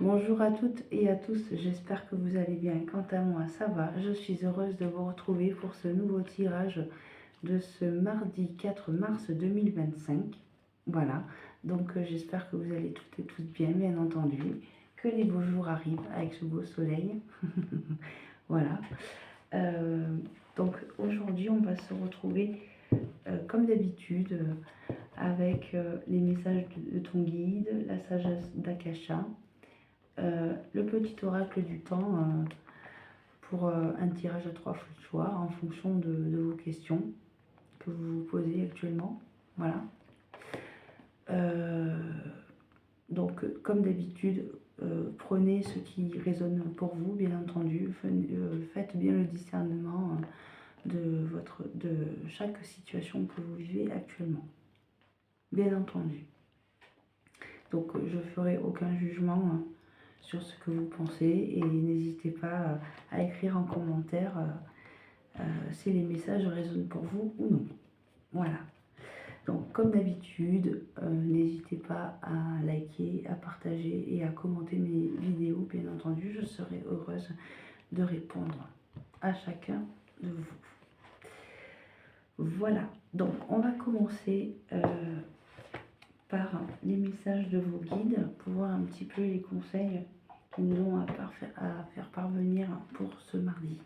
Bonjour à toutes et à tous, j'espère que vous allez bien. Quant à moi, ça va. Je suis heureuse de vous retrouver pour ce nouveau tirage de ce mardi 4 mars 2025. Voilà, donc j'espère que vous allez toutes et tous bien entendu. Que les beaux jours arrivent avec ce beau soleil. Voilà. Donc aujourd'hui, on va se retrouver comme d'habitude avec les messages de ton guide, la sagesse d'Akasha. Le petit oracle du temps pour un tirage à 3 choix en fonction de vos questions que vous vous posez actuellement. Voilà. Donc, comme d'habitude, prenez ce qui résonne pour vous, bien entendu. Faites bien le discernement de chaque situation que vous vivez actuellement. Bien entendu. Donc, je ne ferai aucun jugement sur ce que vous pensez et n'hésitez pas à écrire en commentaire si les messages résonnent pour vous ou non. Voilà. Donc comme d'habitude, n'hésitez pas à liker, à partager et à commenter mes vidéos. Bien entendu, je serai heureuse de répondre à chacun de vous. Voilà. Donc on va commencer par les messages de vos guides pour voir un petit peu les conseils qu'ils nous ont à faire parvenir pour ce mardi.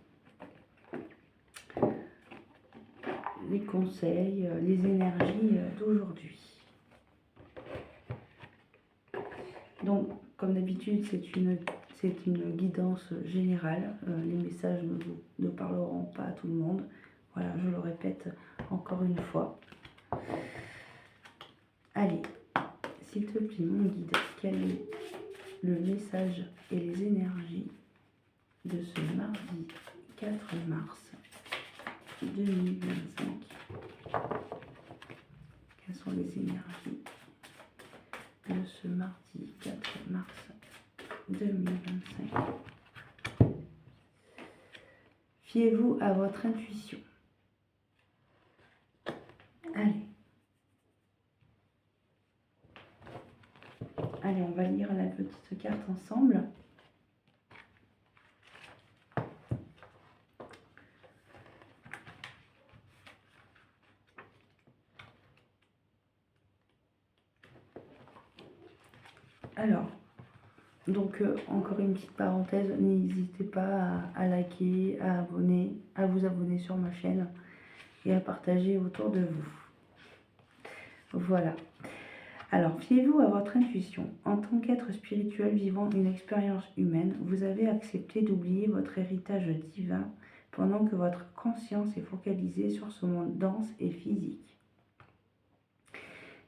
Les conseils, les énergies d'aujourd'hui. Donc, comme d'habitude, c'est une guidance générale. Les messages ne parleront pas à tout le monde. Voilà, je le répète encore une fois. Allez, s'il te plaît, mon guide, quel est le message et les énergies de ce mardi 4 mars 2025? Quelles sont les énergies de ce mardi 4 mars 2025? Fiez-vous à votre intuition. Allez. Allez, on va lire la petite carte ensemble. Alors, donc encore une petite parenthèse, n'hésitez pas à liker, à vous abonner sur ma chaîne et à partager autour de vous. Voilà. Alors, fiez-vous à votre intuition. En tant qu'être spirituel vivant une expérience humaine, vous avez accepté d'oublier votre héritage divin pendant que votre conscience est focalisée sur ce monde dense et physique.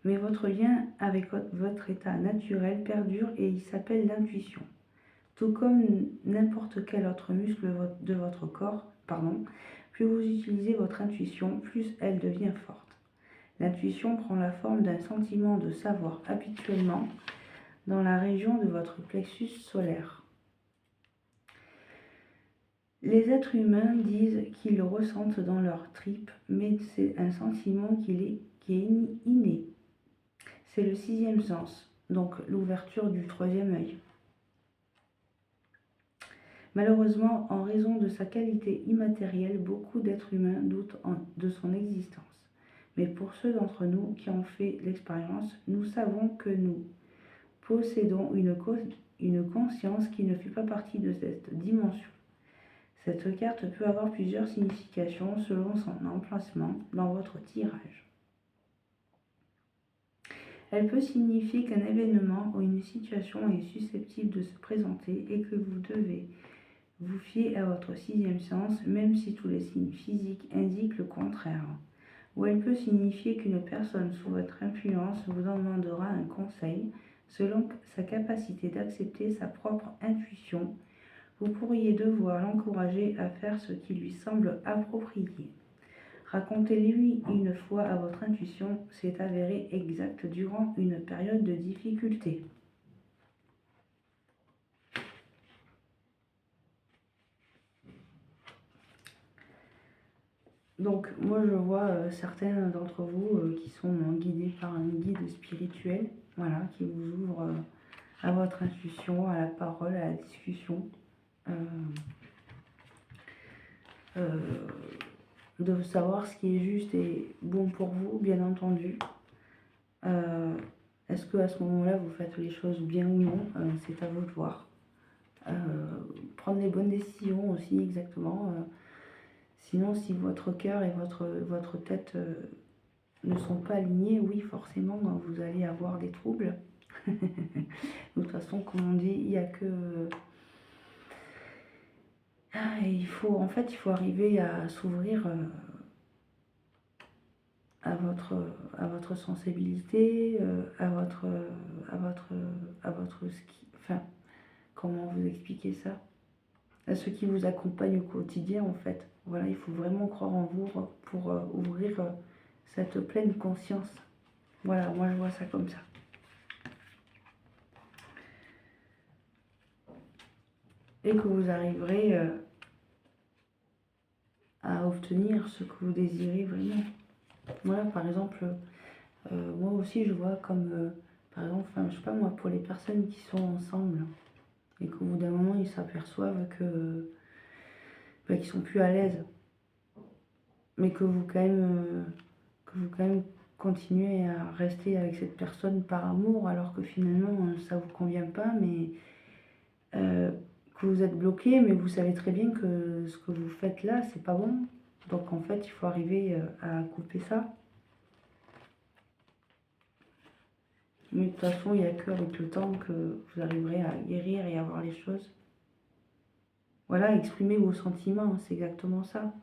Mais votre lien avec votre état naturel perdure et il s'appelle l'intuition. Tout comme n'importe quel autre muscle de votre corps, plus vous utilisez votre intuition, plus elle devient forte. L'intuition prend la forme d'un sentiment de savoir habituellement dans la région de votre plexus solaire. Les êtres humains disent qu'ils le ressentent dans leurs tripes, mais c'est un sentiment qui est inné. C'est le 6e sens, donc l'ouverture du 3e œil. Malheureusement, en raison de sa qualité immatérielle, beaucoup d'êtres humains doutent de son existence. Mais pour ceux d'entre nous qui ont fait l'expérience, nous savons que nous possédons une conscience qui ne fait pas partie de cette dimension. Cette carte peut avoir plusieurs significations selon son emplacement dans votre tirage. Elle peut signifier qu'un événement ou une situation est susceptible de se présenter et que vous devez vous fiez à votre 6e sens, même si tous les signes physiques indiquent le contraire. Ou elle peut signifier qu'une personne sous votre influence vous demandera un conseil selon sa capacité d'accepter sa propre intuition. Vous pourriez devoir l'encourager à faire ce qui lui semble approprié. Racontez-lui une fois à votre intuition s'est avérée exacte durant une période de difficulté. Donc moi je vois certains d'entre vous qui sont guidés par un guide spirituel, voilà, qui vous ouvre à votre intuition, à la parole, à la discussion. De savoir ce qui est juste et bon pour vous, bien entendu. Est-ce que à ce moment-là, vous faites les choses bien ou non? C'est à vous de voir. Prendre les bonnes décisions aussi, exactement. Sinon, si votre cœur et votre tête ne sont pas alignés, oui, forcément, vous allez avoir des troubles. De toute façon, comme on dit, il n'y a que... il faut arriver à s'ouvrir à votre sensibilité, à votre enfin, comment vous expliquer ça? À ce qui vous accompagne au quotidien, en fait. Voilà, il faut vraiment croire en vous pour ouvrir cette pleine conscience. Voilà, moi je vois ça comme ça. Et que vous arriverez à obtenir ce que vous désirez vraiment. Voilà, par exemple, moi aussi je vois comme, par exemple, enfin, je sais pas moi, pour les personnes qui sont ensemble et qu'au bout d'un moment ils s'aperçoivent que qu'ils sont plus à l'aise, mais que vous quand même continuez à rester avec cette personne par amour alors que finalement ça vous convient pas, mais que vous êtes bloqué, mais vous savez très bien que ce que vous faites là c'est pas bon. Donc en fait il faut arriver à couper ça. Mais de toute façon il n'y a qu'avec le temps que vous arriverez à guérir et à voir les choses. Voilà, exprimer vos sentiments, c'est exactement ça.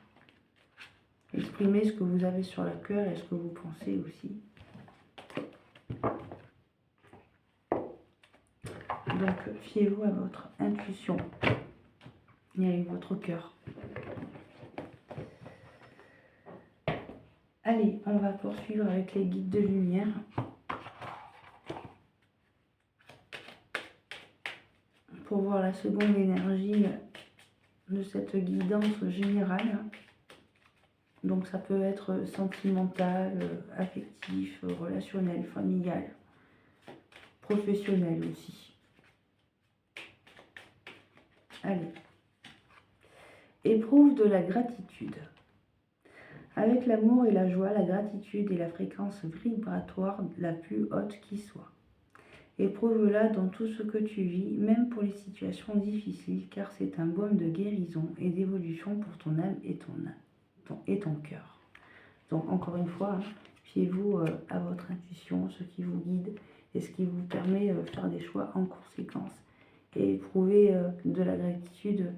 Exprimez ce que vous avez sur le cœur et ce que vous pensez aussi. Donc, fiez-vous à votre intuition et avec votre cœur. Allez, on va poursuivre avec les guides de lumière. Pour voir la seconde énergie de cette guidance générale. Donc, ça peut être sentimental, affectif, relationnel, familial, professionnel aussi. Allez. Éprouve de la gratitude. Avec l'amour et la joie, la gratitude est la fréquence vibratoire la plus haute qui soit. Éprouve-la dans tout ce que tu vis, même pour les situations difficiles, car c'est un baume de guérison et d'évolution pour ton âme et ton cœur. Donc encore une fois, fiez-vous à votre intuition, ce qui vous guide et ce qui vous permet de faire des choix en conséquence. Et éprouvez de la gratitude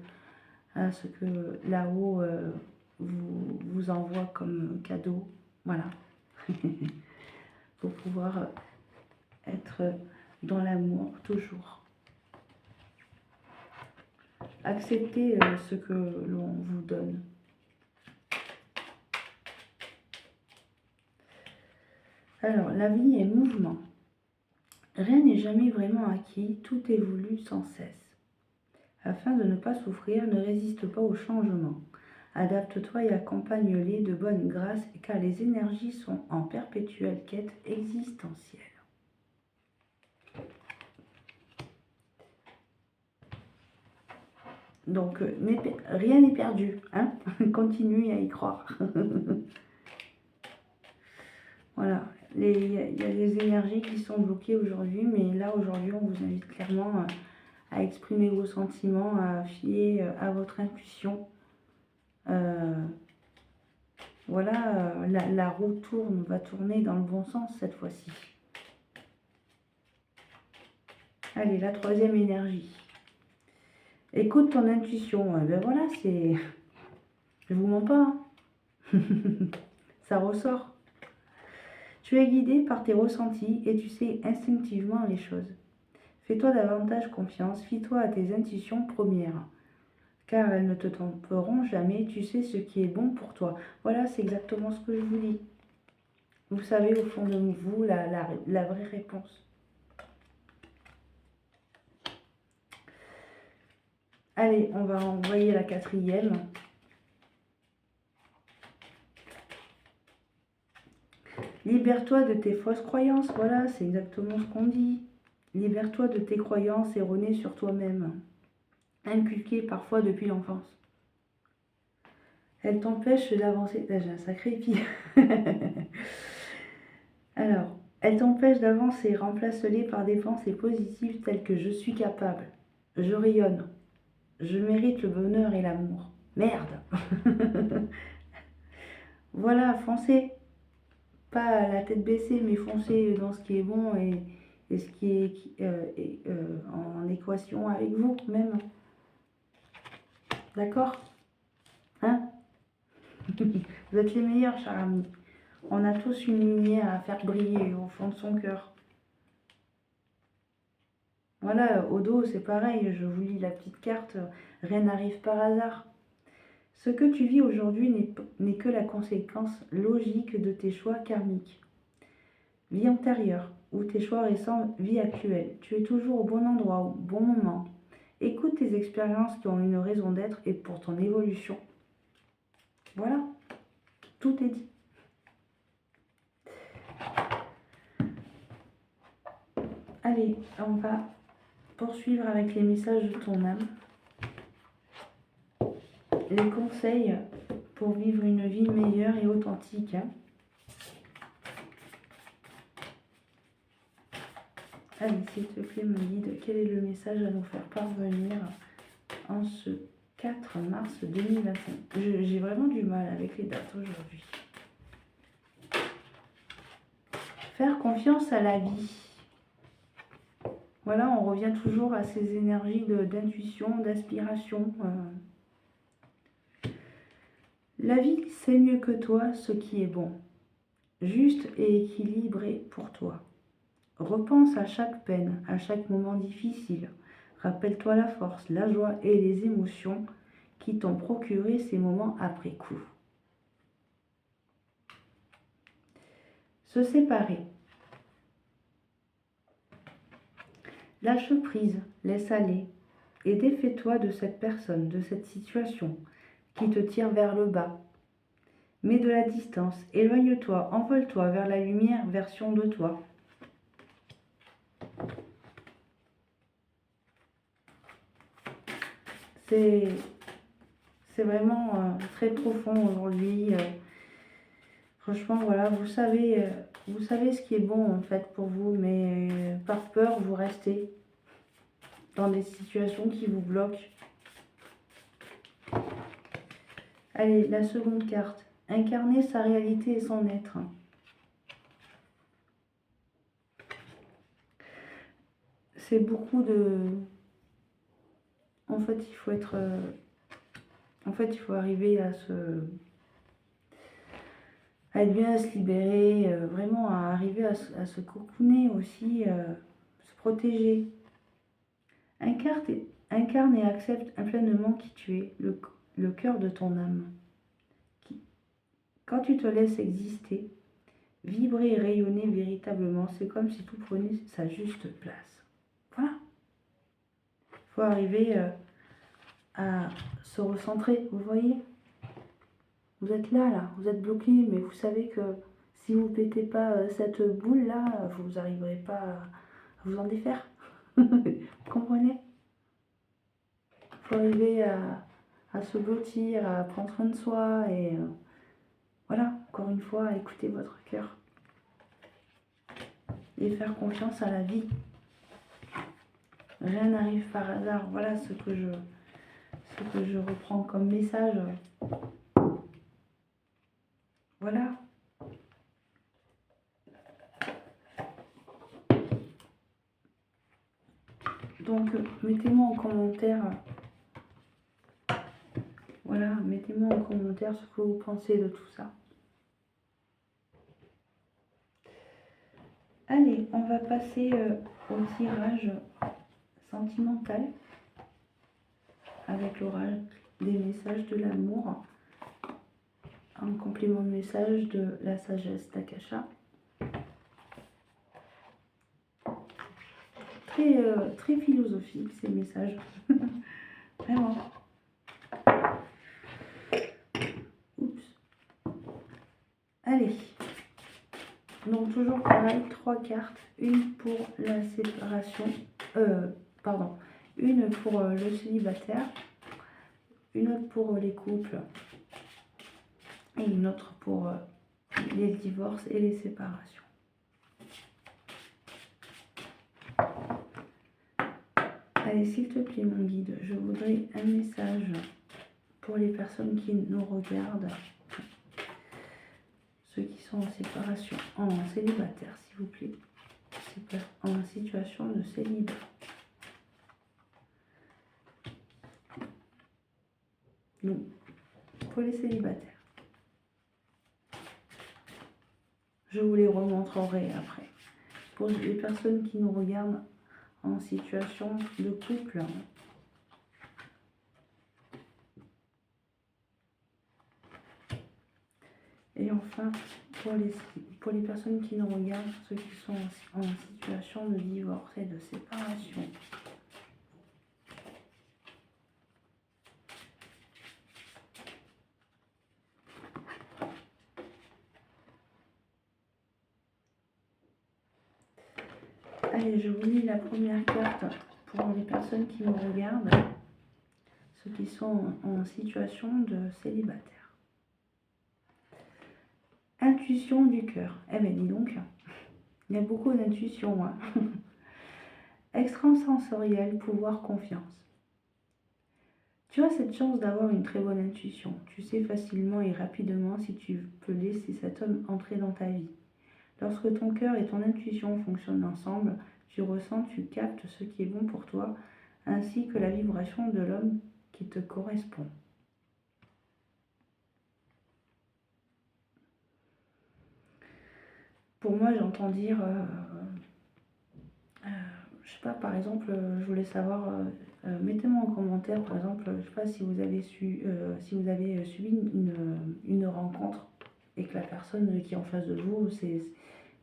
à ce que là-haut vous envoie comme cadeau. Voilà. Pour pouvoir être dans l'amour toujours. Acceptez ce que l'on vous donne. Alors, la vie est mouvement. Rien n'est jamais vraiment acquis, tout évolue sans cesse. Afin de ne pas souffrir, ne résiste pas au changement. Adapte-toi et accompagne-les de bonne grâce, car les énergies sont en perpétuelle quête existentielle. Donc, rien n'est perdu, hein. Continuez à y croire. Voilà, il y a des énergies qui sont bloquées aujourd'hui, mais là, aujourd'hui, on vous invite clairement à exprimer vos sentiments, à fier à votre intuition. Voilà, la roue va tourner dans le bon sens cette fois-ci. Allez, la troisième énergie. Écoute ton intuition. Ben voilà, c'est... Je vous mens pas. Hein. Ça ressort. Tu es guidé par tes ressentis et tu sais instinctivement les choses. Fais-toi davantage confiance, fie-toi à tes intuitions premières, car elles ne te tromperont jamais, tu sais ce qui est bon pour toi. Voilà, c'est exactement ce que je vous dis. Vous savez au fond de vous la vraie réponse. Allez, on va envoyer la quatrième. Libère-toi de tes fausses croyances. Voilà, c'est exactement ce qu'on dit. Libère-toi de tes croyances erronées sur toi-même, inculquées parfois depuis l'enfance. Elles t'empêchent d'avancer. Là, j'ai un sacré pied. Alors, elles t'empêchent d'avancer. Remplace-les par des pensées positives telles que je suis capable, je rayonne, je mérite le bonheur et l'amour. Merde. Voilà, foncez. Pas la tête baissée, mais foncez dans ce qui est bon et ce qui est en équation avec vous même. D'accord? Hein? Vous êtes les meilleurs, chers amis. On a tous une lumière à faire briller au fond de son cœur. Voilà, au dos, c'est pareil. Je vous lis la petite carte. Rien n'arrive par hasard. Ce que tu vis aujourd'hui n'est que la conséquence logique de tes choix karmiques. Vie antérieure, ou tes choix récents, vie actuelle. Tu es toujours au bon endroit, au bon moment. Écoute tes expériences qui ont une raison d'être et pour ton évolution. Voilà, tout est dit. Allez, on va poursuivre avec les messages de ton âme. Les conseils pour vivre une vie meilleure et authentique. Allez, s'il te plaît, me guide, quel est le message à nous faire parvenir en ce 4 mars 2025. J'ai vraiment du mal avec les dates aujourd'hui. Faire confiance à la vie. Voilà, on revient toujours à ces énergies d'intuition, d'aspiration. La vie sait mieux que toi ce qui est bon, juste et équilibré pour toi. Repense à chaque peine, à chaque moment difficile. Rappelle-toi la force, la joie et les émotions qui t'ont procuré ces moments après coup. Se séparer. Lâche prise, laisse aller et défais-toi de cette personne, de cette situation qui te tire vers le bas. Mets de la distance, éloigne-toi, envole-toi vers la lumière version de toi. C'est vraiment très profond aujourd'hui. Franchement, voilà, vous savez ce qui est bon en fait pour vous, mais par peur, vous restez dans des situations qui vous bloquent. Allez, la seconde carte. Incarner sa réalité et son être. C'est beaucoup de... En fait, il faut être... En fait, il faut arriver à être bien, à se libérer, vraiment à arriver à se cocooner aussi, se protéger. Incarne et accepte pleinement qui tu es, le cœur de ton âme. Quand tu te laisses exister, vibrer et rayonner véritablement, c'est comme si tout prenait sa juste place. Voilà. Il faut arriver à se recentrer, vous voyez? Vous êtes là, vous êtes bloqué, mais vous savez que si vous ne pétez pas cette boule-là, vous n'arriverez pas à vous en défaire. Vous comprenez? Il faut arriver à se blottir, à prendre soin de soi et voilà, encore une fois, à écouter votre cœur et faire confiance à la vie. Rien n'arrive par hasard. Voilà ce que je reprends comme message. Voilà. Donc, mettez-moi en commentaire. Voilà, mettez-moi en commentaire ce que vous pensez de tout ça. Allez, on va passer au tirage sentimental avec l'oracle des messages de l'amour en complément de message de la sagesse d'Akasha. Très philosophique ces messages. Vraiment. Oups. Allez. Donc toujours pareil, 3 cartes, une pour la séparation, pardon, une pour le célibataire, une autre pour les couples et une autre pour les divorces et les séparations. Allez, s'il te plaît, mon guide, je voudrais un message pour les personnes qui nous regardent, ceux qui sont en séparation, en célibataire, s'il vous plaît, en situation de célibat. Donc, pour les célibataires. Je vous les remontrerai après. Pour les personnes qui nous regardent en situation de couple, et enfin, pour les personnes qui nous regardent, ceux qui sont en situation de divorce et de séparation. Allez, je vous lis la première carte pour les personnes qui nous regardent, ceux qui sont en situation de célibataire. Intuition du cœur. Eh bien, dis donc, il y a beaucoup d'intuition. Hein. Extrasensoriel, pouvoir, confiance. Tu as cette chance d'avoir une très bonne intuition. Tu sais facilement et rapidement si tu peux laisser cet homme entrer dans ta vie. Lorsque ton cœur et ton intuition fonctionnent ensemble, tu ressens, tu captes ce qui est bon pour toi, ainsi que la vibration de l'homme qui te correspond. Pour moi, j'entends dire, je sais pas, par exemple, je voulais savoir, mettez-moi en commentaire, par exemple, je sais pas si vous avez suivi une rencontre et que la personne qui est en face de vous, c'est,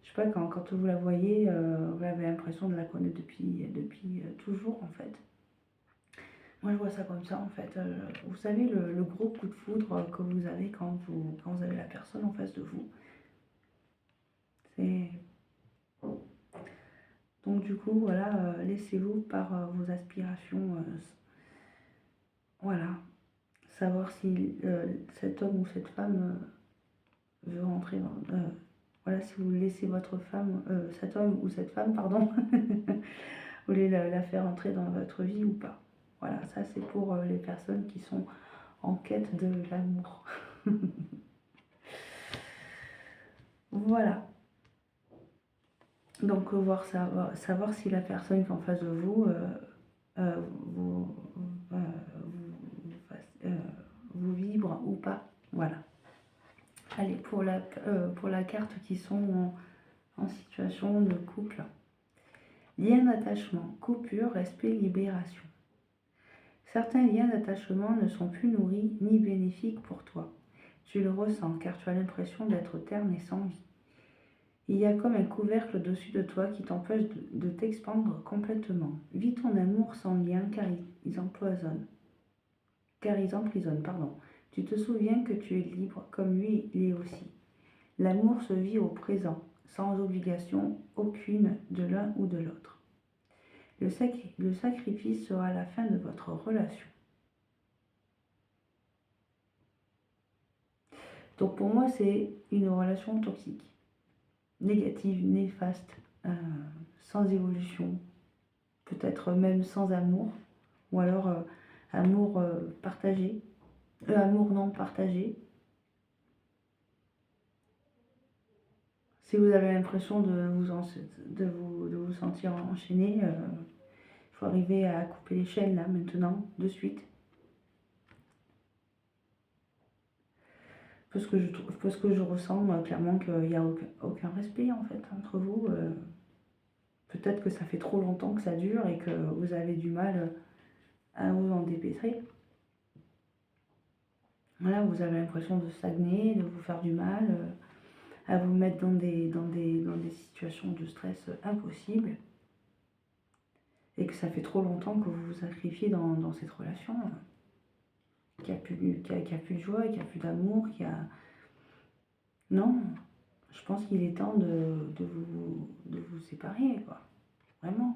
je sais pas, quand vous la voyez, vous avez l'impression de la connaître depuis toujours, en fait. Moi, je vois ça comme ça, en fait. Vous savez, le gros coup de foudre que vous avez quand vous avez la personne en face de vous. C'est... Donc, du coup, voilà, laissez-vous par vos aspirations, voilà, savoir si cet homme ou cette femme veut rentrer dans... voilà, si vous laissez votre femme, cet homme ou cette femme, pardon, vous voulez la faire entrer dans votre vie ou pas. Voilà, ça c'est pour les personnes qui sont en quête de l'amour. Voilà. Donc, savoir si la personne qui est en face de vous vous, vous vibre ou pas. Voilà. Allez, pour la carte qui sont en situation de couple. Lien d'attachement, coupure, respect, libération. Certains liens d'attachement ne sont plus nourris ni bénéfiques pour toi. Tu le ressens car tu as l'impression d'être terne et sans vie. Il y a comme un couvercle au-dessus de toi qui t'empêche de t'expandre complètement. Vis ton amour sans lien car ils emprisonnent. Tu te souviens que tu es libre comme lui il est aussi. L'amour se vit au présent, sans obligation aucune de l'un ou de l'autre. Le sacrifice sera la fin de votre relation. Donc pour moi, c'est une relation toxique, négative, néfaste, sans évolution, peut-être même sans amour, ou alors amour partagé, amour non partagé. Si vous avez l'impression de vous sentir enchaîné, il faut arriver à couper les chaînes là maintenant, de suite. Parce que je ressens clairement qu'il n'y a aucun respect en fait entre vous. Peut-être que ça fait trop longtemps que ça dure et que vous avez du mal à vous en dépêtrer. Voilà, vous avez l'impression de stagner, de vous faire du mal, à vous mettre dans des situations de stress impossibles. Et que ça fait trop longtemps que vous vous sacrifiez dans cette relation. Qu'il n'y a plus de joie, qu'il n'y a plus d'amour, qu'il y a... Non, je pense qu'il est temps de vous séparer, quoi. Vraiment.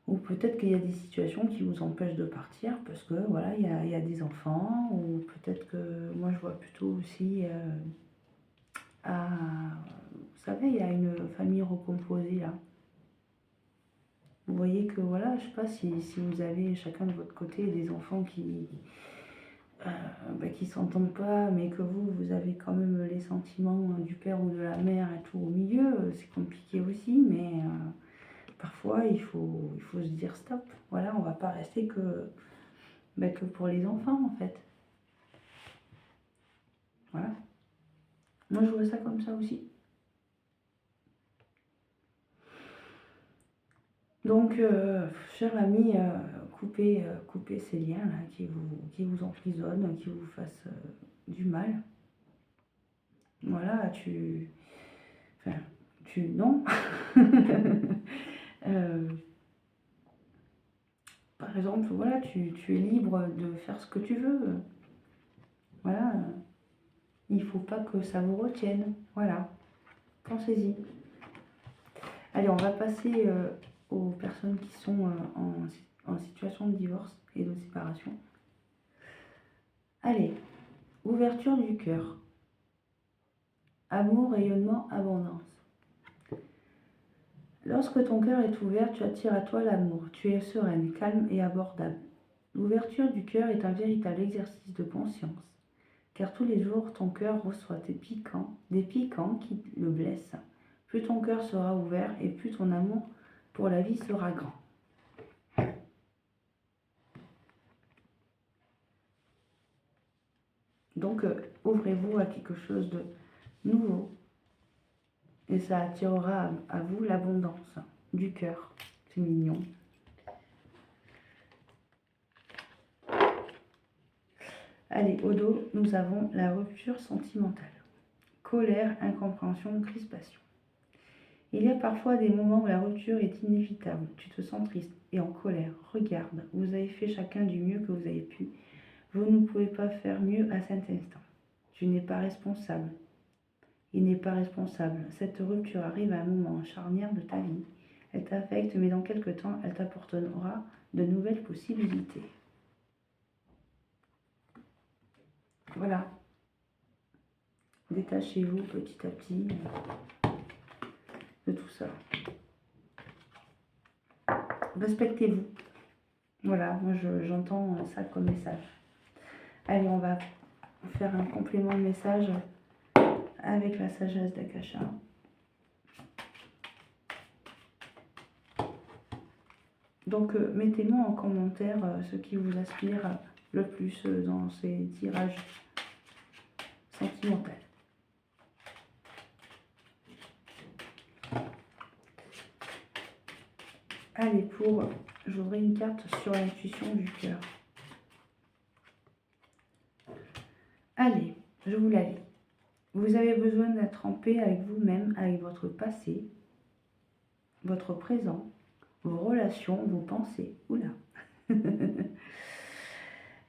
Ou peut-être qu'il y a des situations qui vous empêchent de partir parce que voilà, il y a des enfants, ou peut-être que moi je vois plutôt aussi vous savez, il y a une famille recomposée là. Vous voyez que voilà, je sais pas si vous avez chacun de votre côté des enfants qui s'entendent pas, mais que vous avez quand même les sentiments du père ou de la mère et tout au milieu, c'est compliqué aussi, mais parfois il faut se dire stop. Voilà, on va pas rester que pour les enfants en fait. Voilà. Moi je vois ça comme ça aussi. Donc, cher ami, coupez ces liens là qui vous emprisonnent, qui vous fassent du mal. Voilà, non. Euh, par exemple, voilà, tu es libre de faire ce que tu veux. Voilà, il faut pas que ça vous retienne. Voilà, pensez-y. Allez, on va passer aux personnes qui sont en situation de divorce et de séparation. Allez, ouverture du cœur. Amour, rayonnement, abondance. Lorsque ton cœur est ouvert, tu attires à toi l'amour. Tu es sereine, calme et abordable. L'ouverture du cœur est un véritable exercice de conscience, car tous les jours, ton cœur reçoit des piquants qui le blessent. Plus ton cœur sera ouvert et plus ton amour pour la vie sera grand. Donc, ouvrez-vous à quelque chose de nouveau et ça attirera à vous l'abondance du cœur. C'est mignon. Allez, au dos, nous avons la rupture sentimentale. Colère, incompréhension, crispation. Il y a parfois des moments où la rupture est inévitable. Tu te sens triste et en colère. Regarde, vous avez fait chacun du mieux que vous avez pu. Vous ne pouvez pas faire mieux à cet instant. Tu n'es pas responsable. Il n'est pas responsable. Cette rupture arrive à un moment charnière de ta vie. Elle t'affecte, mais dans quelque temps, elle t'apportera de nouvelles possibilités. Voilà. Détachez-vous petit à petit de tout ça. Respectez-vous. Voilà, moi j'entends ça comme message. Allez, on va faire un complément de message avec la sagesse d'Akasha. Donc, mettez-moi en commentaire ce qui vous inspire le plus dans ces tirages sentimentaux. Allez, j'aurai une carte sur l'intuition du cœur. Allez, je vous la lis. Vous avez besoin d'être en paix avec vous-même, avec votre passé, votre présent, vos relations, vos pensées. Oula.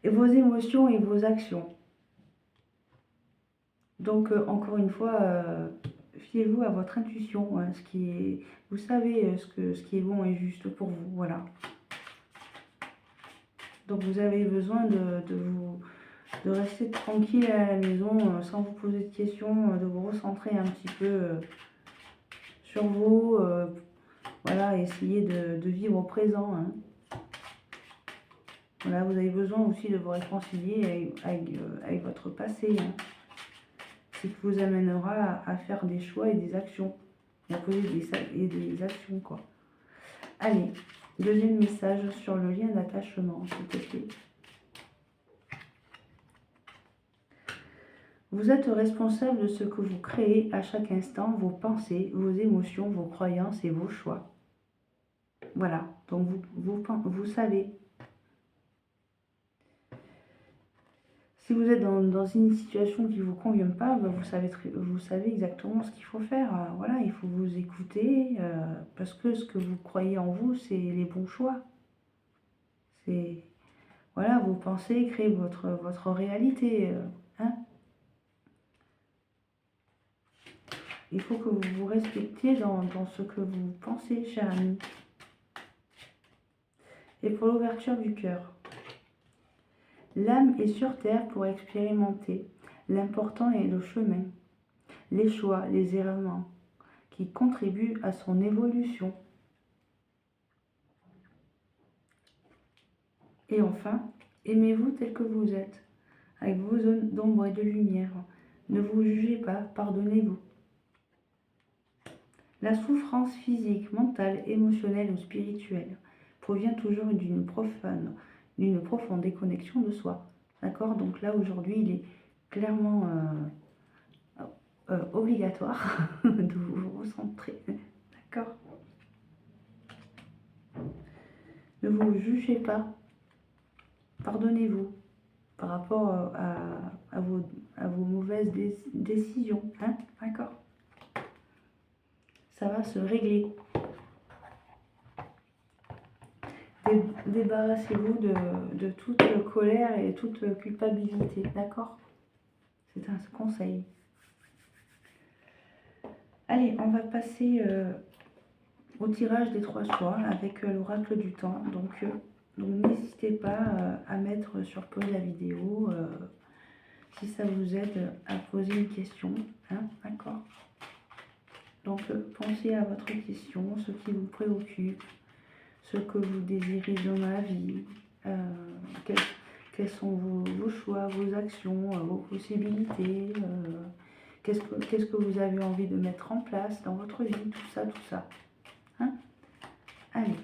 Et vos émotions et vos actions. Donc, encore une fois, fiez-vous à votre intuition, hein, vous savez ce qui est bon et juste pour vous, voilà. Donc, vous avez besoin de rester tranquille à la maison, sans vous poser de questions, de vous recentrer un petit peu sur vous, voilà, essayer de vivre au présent, hein. Voilà, vous avez besoin aussi de vous réconcilier avec votre passé, hein. Ce qui vous amènera à faire des choix et des actions, à poser des actions, quoi. Allez, deuxième message sur le lien d'attachement, s'il te plaît. Vous êtes responsable de ce que vous créez à chaque instant, vos pensées, vos émotions, vos croyances et vos choix. Voilà, donc vous savez. Si vous êtes dans une situation qui ne vous convient pas, ben vous savez exactement ce qu'il faut faire. Voilà, il faut vous écouter parce que ce que vous croyez en vous, c'est les bons choix. C'est voilà, vos pensées créent votre réalité. Hein. il faut que vous vous respectiez dans ce que vous pensez, cher ami. Et pour l'ouverture du cœur, l'âme est sur terre pour expérimenter. L'important est le chemin, les choix, les errements qui contribuent à son évolution. Et enfin, aimez-vous tel que vous êtes, avec vos zones d'ombre et de lumière. Ne vous jugez pas, pardonnez-vous. La souffrance physique, mentale, émotionnelle ou spirituelle provient toujours d'une profonde déconnexion de soi. D'accord? Donc là, aujourd'hui, il est clairement obligatoire de vous recentrer. D'accord? Ne vous jugez pas. Pardonnez-vous par rapport à vos mauvaises décisions. Hein? D'accord? Ça va se régler. Débarrassez-vous de toute colère et toute culpabilité. D'accord? C'est un conseil. Allez, on va passer au tirage des 3 choix avec l'oracle du temps. Donc n'hésitez pas à mettre sur pause la vidéo si ça vous aide à poser une question. Hein, d'accord? Donc pensez à votre question, ce qui vous préoccupe, ce que vous désirez dans la vie, quels sont vos choix, vos actions, vos possibilités, qu'est-ce que vous avez envie de mettre en place dans votre vie, tout ça, tout ça. Hein? Allez.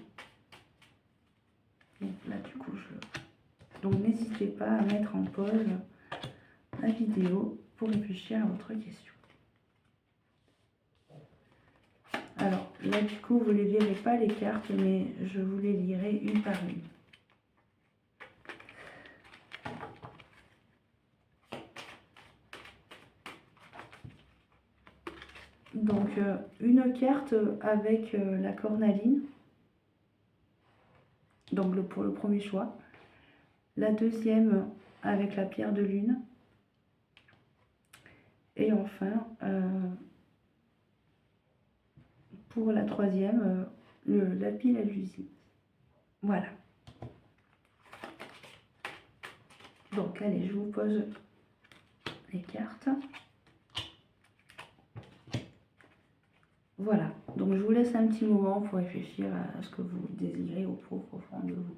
Donc là, du coup, donc n'hésitez pas à mettre en pause la vidéo pour réfléchir à votre question. Alors, là, du coup, vous ne les verrez pas, les cartes, mais je vous les lirai une par une. Donc, une carte avec la cornaline, donc pour le premier choix. La deuxième avec la pierre de lune. Et enfin, pour la troisième, le lapis lazuli. Voilà. Donc, allez, je vous pose les cartes. Voilà. Donc, je vous laisse un petit moment pour réfléchir à ce que vous désirez au plus profond de vous.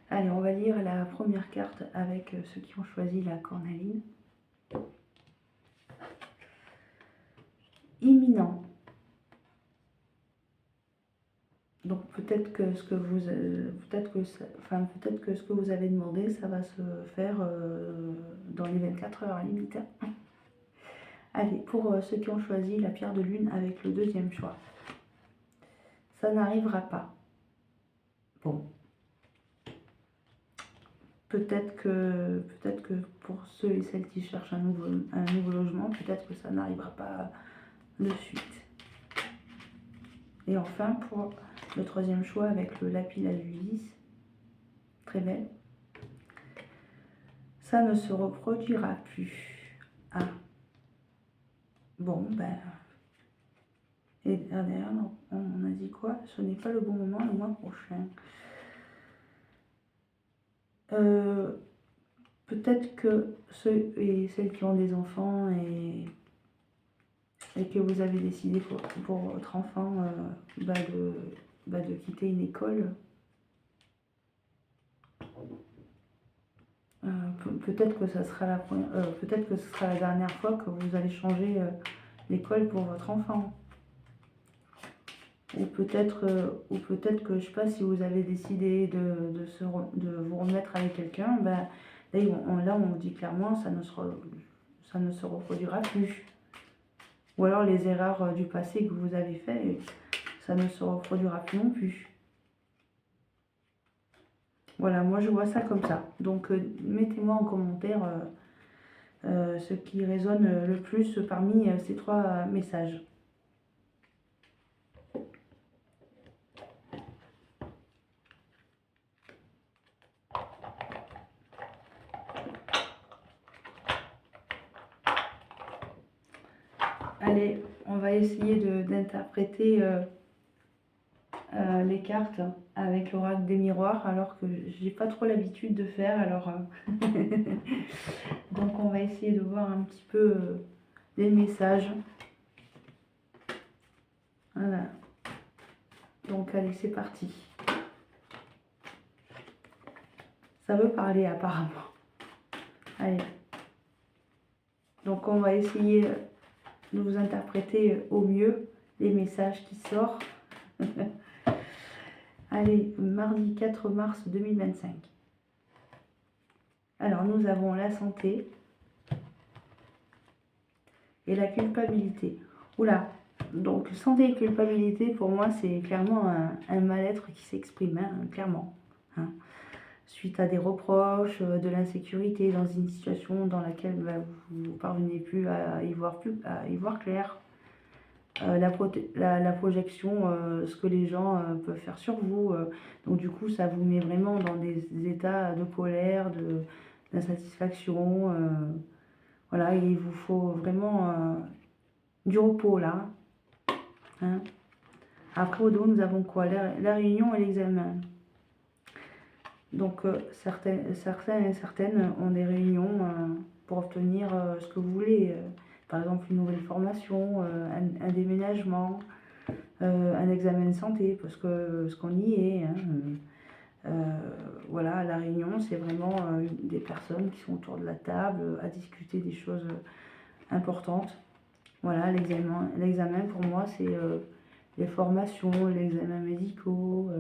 Allez, on va lire la première carte avec ceux qui ont choisi la cornaline. Imminent. Donc peut-être que ce que vous avez demandé, ça va se faire dans les 24 heures à limite. Allez, pour ceux qui ont choisi la pierre de lune avec le deuxième choix. Ça n'arrivera pas. Bon. Peut-être que pour ceux et celles qui cherchent un nouveau logement, peut-être que ça n'arrivera pas de suite. Et enfin, pour le troisième choix avec le lapis lazuli, très belle. Ça ne se reproduira plus. Ah. Bon, ben. Et derrière, on a dit quoi? Ce n'est pas le bon moment le mois prochain. Peut-être que ceux et celles qui ont des enfants et que vous avez décidé pour votre enfant de quitter une école, peut-être que ça sera peut-être que ce sera la dernière fois que vous allez changer l'école pour votre enfant. Ou peut-être que, je sais pas, si vous avez décidé de vous remettre avec quelqu'un, ben, là, on vous dit clairement, ça ne se reproduira plus. Ou alors les erreurs du passé que vous avez fait, ça ne se reproduira plus non plus. Voilà, moi je vois ça comme ça. Donc mettez-moi en commentaire ce qui résonne le plus parmi ces 3 messages. Allez, on va essayer d'interpréter les cartes avec l'oracle des miroirs, alors que j'ai pas trop l'habitude de faire. Alors, donc on va essayer de voir un petit peu les messages. Voilà. Donc allez, c'est parti. Ça veut parler apparemment. Allez. Donc on va essayer de vous interpréter au mieux les messages qui sortent. Allez, mardi 4 mars 2025. Alors nous avons la santé et la culpabilité. Oula, donc santé et culpabilité, pour moi, c'est clairement un mal-être qui s'exprime, hein, clairement. Hein. Suite à des reproches, de l'insécurité dans une situation dans laquelle vous ne parvenez plus à y voir clair. La projection, ce que les gens peuvent faire sur vous. Donc du coup, ça vous met vraiment dans des états de colère, d'insatisfaction. Voilà, et il vous faut vraiment du repos là. Hein. Après, au dos, nous avons quoi? La réunion et l'examen. Donc, certains et certaines ont des réunions pour obtenir ce que vous voulez. Par exemple, une nouvelle formation, un déménagement, un examen de santé, parce que ce qu'on y est. Hein, voilà, la réunion, c'est vraiment des personnes qui sont autour de la table à discuter des choses importantes. Voilà, l'examen pour moi, c'est les formations, les examens médicaux,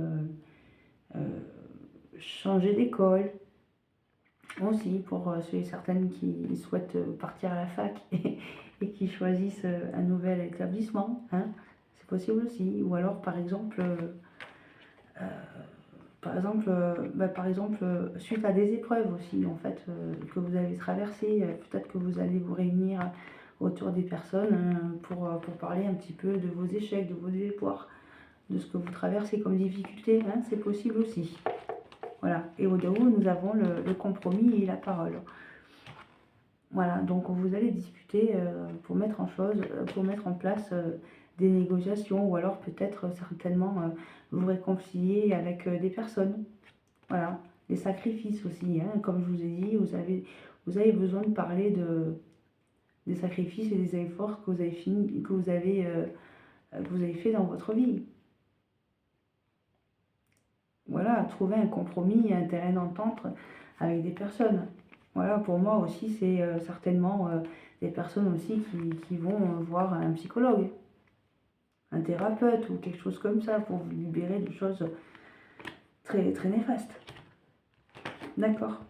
changer d'école aussi pour ceux et certaines qui souhaitent partir à la fac et qui choisissent un nouvel établissement. Hein, c'est possible aussi. Ou alors, par exemple, suite à des épreuves aussi, en fait, que vous avez traversées, peut-être que vous allez vous réunir autour des personnes pour parler un petit peu de vos échecs, de vos espoirs, de ce que vous traversez comme difficulté. Hein, c'est possible aussi. Voilà. Et au dehors, nous avons le compromis et la parole. Voilà, donc vous allez discuter pour mettre en place des négociations, ou alors peut-être certainement vous réconcilier avec des personnes. Voilà, des sacrifices aussi, hein. Comme je vous ai dit, vous avez besoin de parler des sacrifices et des efforts que vous avez fait dans votre vie. Voilà, trouver un compromis et un terrain d'entente avec des personnes. Voilà, pour moi aussi, c'est certainement des personnes aussi qui vont voir un psychologue, un thérapeute ou quelque chose comme ça pour vous libérer de choses très, très néfastes. D'accord.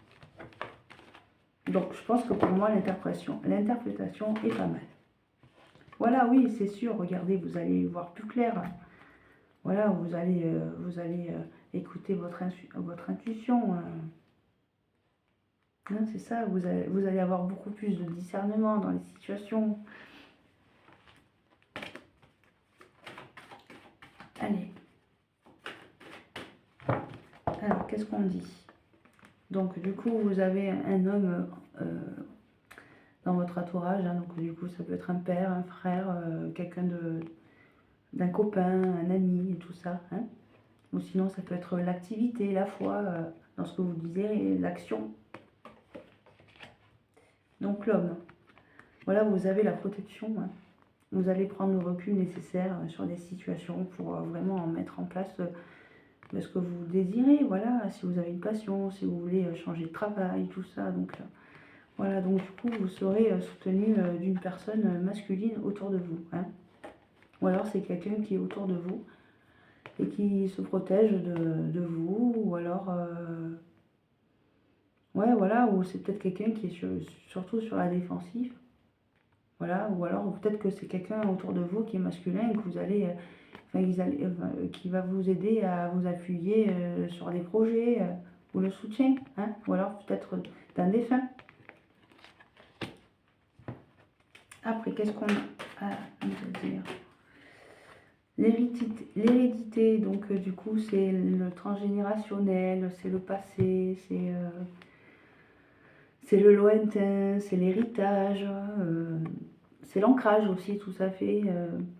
Donc, je pense que pour moi, l'interprétation est pas mal. Voilà, oui, c'est sûr, regardez, vous allez voir plus clair. Voilà, vous allez écouter votre intuition. Hein, c'est ça, vous allez avoir beaucoup plus de discernement dans les situations. Allez. Alors, qu'est-ce qu'on dit? Donc, du coup, vous avez un homme dans votre entourage. Hein, donc, du coup, ça peut être un père, un frère, quelqu'un d'un copain, un ami, et tout ça. Hein. Ou sinon, ça peut être l'activité, la foi, dans ce que vous disiez, l'action. Donc, l'homme. Voilà, vous avez la protection. Hein. Vous allez prendre le recul nécessaire sur des situations pour vraiment mettre en place ce que vous désirez. Voilà, si vous avez une passion, si vous voulez changer de travail, tout ça. Donc, voilà, donc du coup, vous serez soutenu d'une personne masculine autour de vous. Hein. Ou alors, c'est quelqu'un qui est autour de vous et qui se protège de vous. Ou alors, ouais, voilà, ou c'est peut-être quelqu'un qui est surtout sur la défensive. Voilà, ou alors peut-être que c'est quelqu'un autour de vous qui est masculin et que vous allez, qui va vous aider à vous appuyer sur des projets ou le soutien. Hein. Ou alors peut-être d'un défunt. Après, qu'est-ce qu'on a à dire? L'hérédité, donc du coup, c'est le transgénérationnel, c'est le passé, c'est le lointain, c'est l'héritage, c'est l'ancrage aussi, tout ça fait.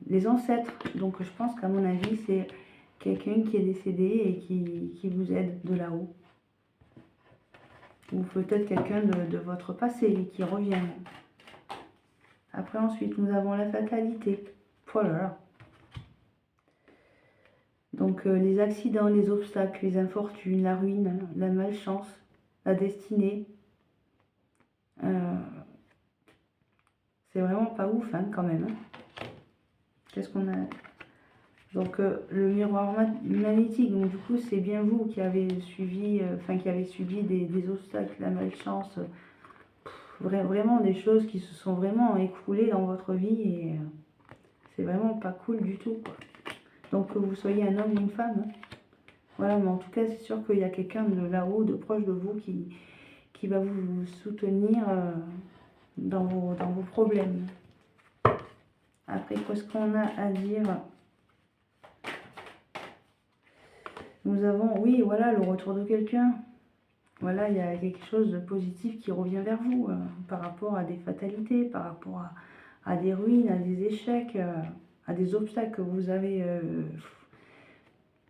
Les ancêtres. Donc je pense qu'à mon avis, c'est quelqu'un qui est décédé et qui vous aide de là-haut. Ou peut-être quelqu'un de votre passé qui revient. Après, ensuite, nous avons la fatalité. Voilà. Donc, les accidents, les obstacles, les infortunes, la ruine, la malchance, la destinée. C'est vraiment pas ouf, hein, quand même. Hein. Qu'est-ce qu'on a? Donc, le miroir magnétique. Donc, du coup, c'est bien vous qui avez suivi, qui avez subi des obstacles, la malchance. Vraiment des choses qui se sont vraiment écoulées dans votre vie et c'est vraiment pas cool du tout, quoi. Donc que vous soyez un homme ou une femme, hein. Voilà, mais en tout cas c'est sûr qu'il y a quelqu'un de là-haut, de proche de vous qui va vous soutenir dans vos problèmes. Après, qu'est-ce qu'on a à dire? Nous avons, oui, voilà, le retour de quelqu'un. Voilà, il y a quelque chose de positif qui revient vers vous par rapport à des fatalités, par rapport à des ruines, à des échecs, à des obstacles que vous avez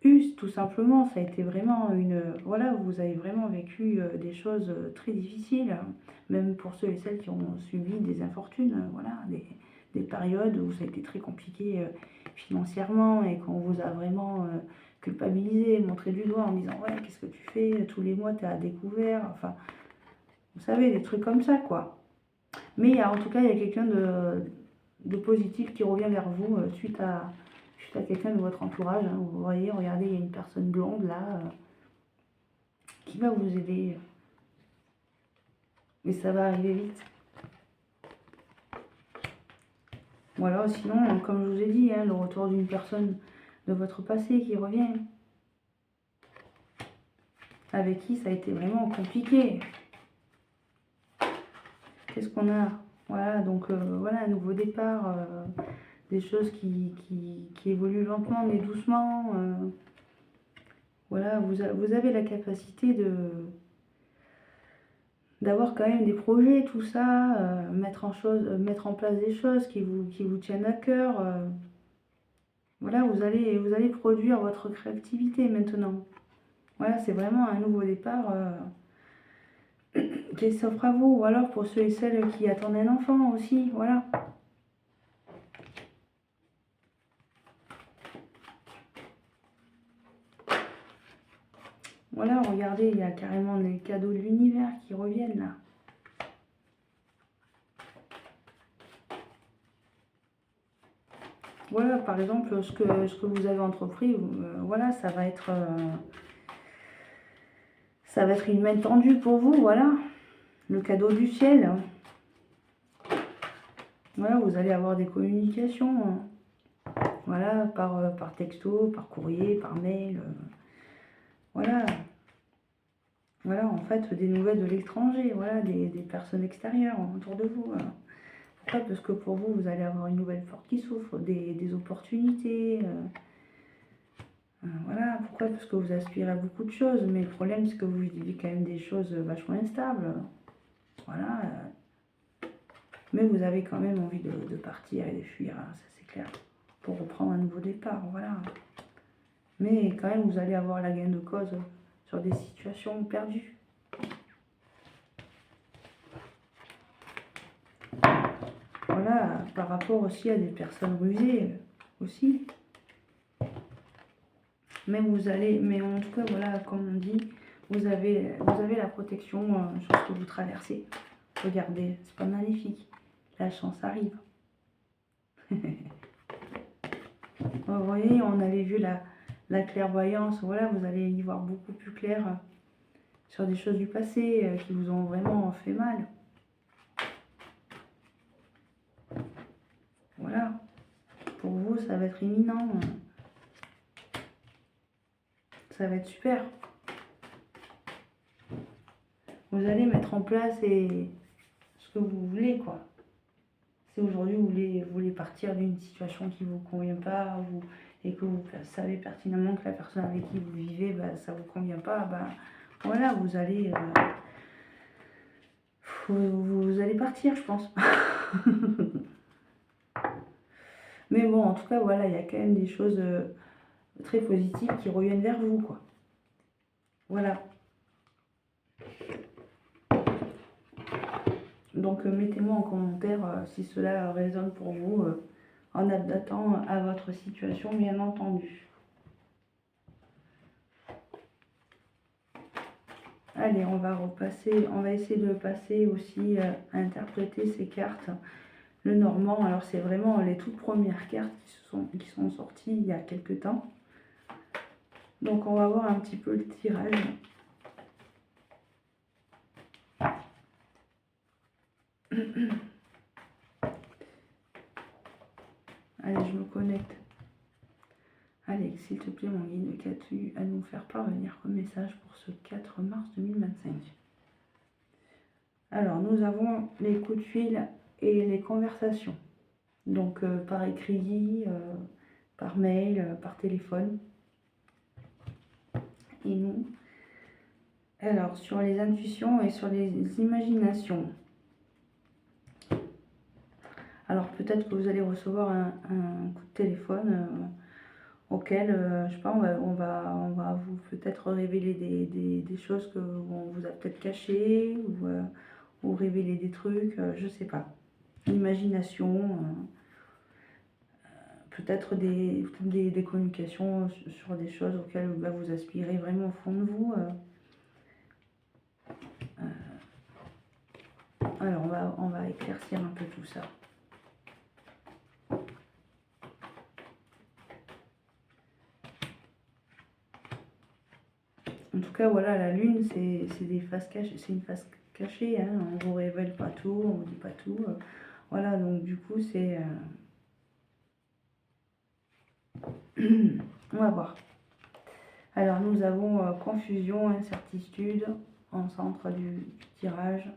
eu, tout simplement. Ça a été vraiment une... Voilà, vous avez vraiment vécu des choses très difficiles, hein, même pour ceux et celles qui ont subi des infortunes, voilà, des périodes où ça a été très compliqué financièrement et qu'on vous a vraiment culpabilisé, montré du doigt en disant ouais, qu'est-ce que tu fais, tous les mois tu es à découvert, enfin, vous savez, des trucs comme ça, quoi. Mais en tout cas, il y a quelqu'un de positif qui revient vers vous suite à quelqu'un de votre entourage. Hein. Vous voyez, regardez, il y a une personne blonde là qui va vous aider. Mais ça va arriver vite. Voilà, sinon, comme je vous ai dit, hein, le retour d'une personne de votre passé qui revient. Avec qui ça a été vraiment compliqué. Qu'est-ce qu'on a? Voilà, donc voilà, un nouveau départ. Des choses qui évoluent lentement mais doucement. Voilà, vous avez la capacité d'avoir quand même des projets, tout ça, mettre en place des choses qui vous tiennent à cœur. Voilà, vous allez produire votre créativité maintenant. Voilà, c'est vraiment un nouveau départ qui s'offre à vous. Ou alors pour ceux et celles qui attendent un enfant aussi, voilà. Voilà, regardez, il y a carrément des cadeaux de l'univers qui reviennent là. Voilà, par exemple, ce que vous avez entrepris, voilà, ça va être une main tendue pour vous, voilà. Le cadeau du ciel. Voilà, vous allez avoir des communications. Voilà, par texto, par courrier, par mail. Voilà. Voilà, en fait, des nouvelles de l'étranger, voilà, des personnes extérieures autour de vous. Pourquoi? Parce que pour vous, vous allez avoir une nouvelle porte qui s'ouvre, des opportunités. Voilà, pourquoi? Parce que vous aspirez à beaucoup de choses, mais le problème, c'est que vous vivez quand même des choses vachement instables. Voilà. Mais vous avez quand même envie de partir et de fuir, hein, ça c'est clair. Pour reprendre un nouveau départ, voilà. Mais quand même, vous allez avoir la gain de cause sur des situations perdues. Voilà, par rapport aussi à des personnes rusées aussi. Mais en tout cas, voilà, comme on dit, vous avez la protection sur ce que vous traversez. Regardez, c'est pas magnifique. La chance arrive. Vous voyez, on avait vu la clairvoyance. Voilà, vous allez y voir beaucoup plus clair sur des choses du passé qui vous ont vraiment fait mal. Voilà. Pour vous, ça va être imminent. Ça va être super. Vous allez mettre en place ce que vous voulez, quoi. Si aujourd'hui vous voulez partir d'une situation qui ne vous convient pas et que vous savez pertinemment que la personne avec qui vous vivez, bah, ça ne vous convient pas, bah, voilà, vous allez partir, je pense. Mais bon, en tout cas, voilà, il y a quand même des choses très positives qui reviennent vers vous, quoi. Voilà. Donc, mettez-moi en commentaire si cela résonne pour vous, en adaptant à votre situation, bien entendu. Allez, on va repasser, on va essayer de passer aussi à interpréter ces cartes. Le Normand, alors c'est vraiment les toutes premières cartes qui sont sorties il y a quelques temps. Donc on va voir un petit peu le tirage. Allez, je me connecte. Alex, s'il te plaît, mon guide, qu'as-tu à nous faire parvenir comme message pour ce 4 mars 2025? Alors, nous avons les coups de fil et les conversations. Donc, par écrit, par mail, par téléphone. Et nous, alors, sur les intuitions et sur les imaginations. Alors, peut-être que vous allez recevoir un coup de téléphone auquel, je sais pas, on va vous peut-être révéler des choses que on vous a peut-être cachées ou révéler des trucs, je sais pas. L'imagination, peut-être des communications sur des choses auxquelles vous aspirez vraiment au fond de vous. Alors, on va éclaircir un peu tout ça. En tout cas, voilà, la lune, c'est des faces cachées, c'est une face cachée, hein, on vous révèle pas tout, on vous dit pas tout. Voilà, donc du coup, c'est... on va voir. Alors, nous avons confusion, incertitude en centre du tirage.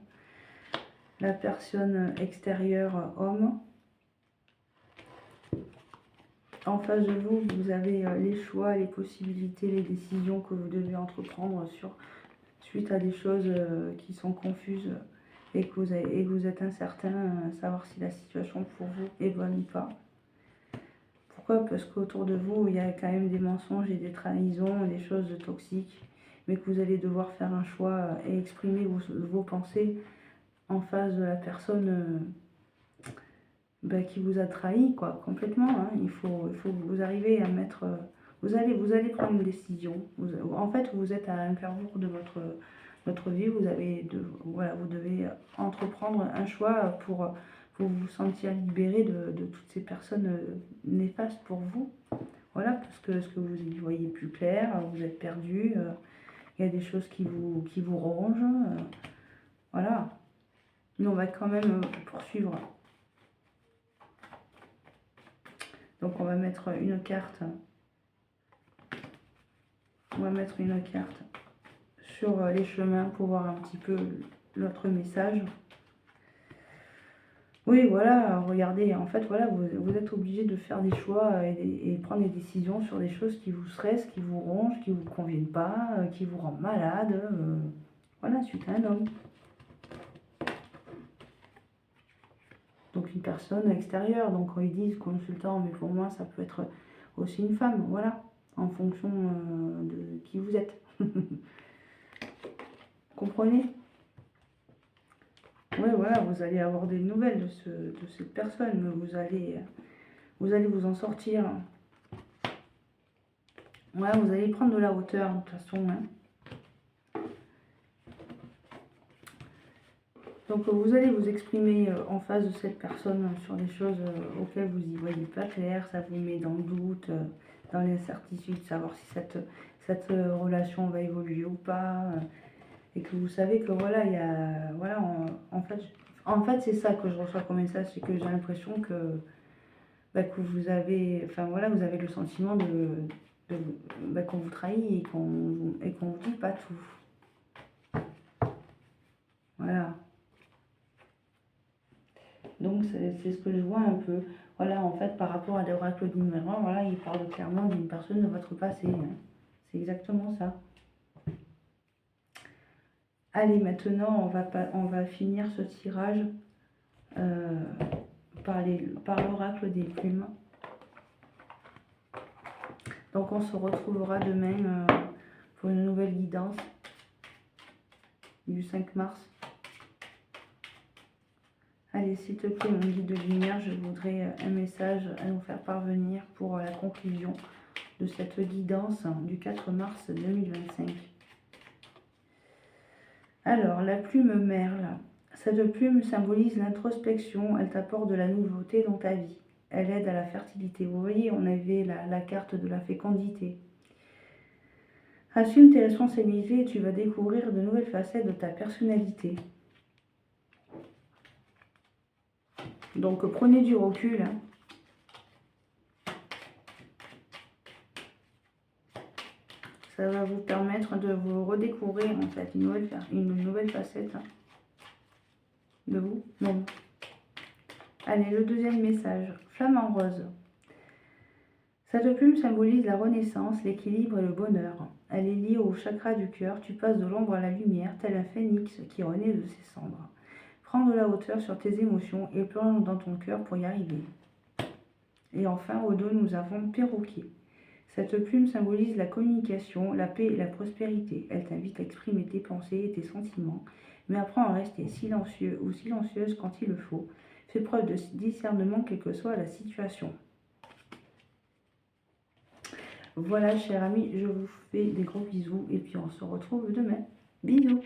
La personne extérieure, homme. En face de vous, vous avez les choix, les possibilités, les décisions que vous devez entreprendre suite à des choses qui sont confuses et que vous êtes incertain à savoir si la situation pour vous est bonne ou pas. Pourquoi? Parce qu'autour de vous, il y a quand même des mensonges et des trahisons, des choses toxiques, mais que vous allez devoir faire un choix et exprimer vos pensées en face de la personne qui vous a trahi, quoi, complètement. Hein. Il faut que vous arrivez à mettre... vous allez prendre une décision. En fait, vous êtes à un carrefour de votre vie. Vous devez entreprendre un choix pour vous sentir libéré de toutes ces personnes néfastes pour vous. Voilà, parce que vous y voyez plus clair, vous êtes perdu, il y a des choses qui vous rongent. Voilà. Mais on va quand même poursuivre. Donc on va mettre une carte. On va mettre une carte sur les chemins pour voir un petit peu notre message. Oui, voilà, regardez, en fait, voilà, vous êtes obligé de faire des choix et prendre des décisions sur des choses qui vous stressent, qui vous rongent, qui ne vous conviennent pas, qui vous rendent malade. Voilà, suite à un homme. Donc une personne extérieure. Donc quand ils disent consultant, mais pour moi, ça peut être aussi une femme, voilà, en fonction de qui vous êtes. Comprenez? Oui, voilà, vous allez avoir des nouvelles de cette personne, mais vous allez vous en sortir. Ouais, vous allez prendre de la hauteur, de toute façon. Hein. Donc, vous allez vous exprimer en face de cette personne sur des choses auxquelles vous n'y voyez pas clair. Ça vous met dans le doute, dans l'incertitude, savoir si cette relation va évoluer ou pas. Et que vous savez que voilà, il y a... Voilà, en fait c'est ça que je reçois comme message, c'est que j'ai l'impression que vous avez... Enfin voilà, vous avez le sentiment qu'on vous trahit et qu'on vous dit pas tout. Voilà. Donc c'est ce que je vois un peu. Voilà, en fait, par rapport à l'oracle du numéro 1, voilà, il parle clairement d'une personne de votre passé. Hein. C'est exactement ça. Allez, maintenant, on va finir ce tirage par l'oracle des plumes. Donc on se retrouvera demain pour une nouvelle guidance du 5 mars. Allez, s'il te plaît, mon guide de lumière, je voudrais un message à nous faire parvenir pour la conclusion de cette guidance du 4 mars 2025. Alors, la plume merle. Cette plume symbolise l'introspection, elle t'apporte de la nouveauté dans ta vie. Elle aide à la fertilité. Vous voyez, on avait la carte de la fécondité. Assume tes responsabilités et tu vas découvrir de nouvelles facettes de ta personnalité. Donc prenez du recul. Ça va vous permettre de vous redécouvrir en fait une nouvelle facette de vous. Bon. Allez, le deuxième message. Flamant rose. Cette plume symbolise la renaissance, l'équilibre et le bonheur. Elle est liée au chakra du cœur. Tu passes de l'ombre à la lumière, tel un phénix qui renaît de ses cendres. Prends de la hauteur sur tes émotions et plonge dans ton cœur pour y arriver. Et enfin, au dos, nous avons perroquet. Cette plume symbolise la communication, la paix et la prospérité. Elle t'invite à exprimer tes pensées et tes sentiments, mais apprends à rester silencieux ou silencieuse quand il le faut. Fais preuve de discernement quelle que soit la situation. Voilà, chers amis, je vous fais des gros bisous et puis on se retrouve demain. Bisous!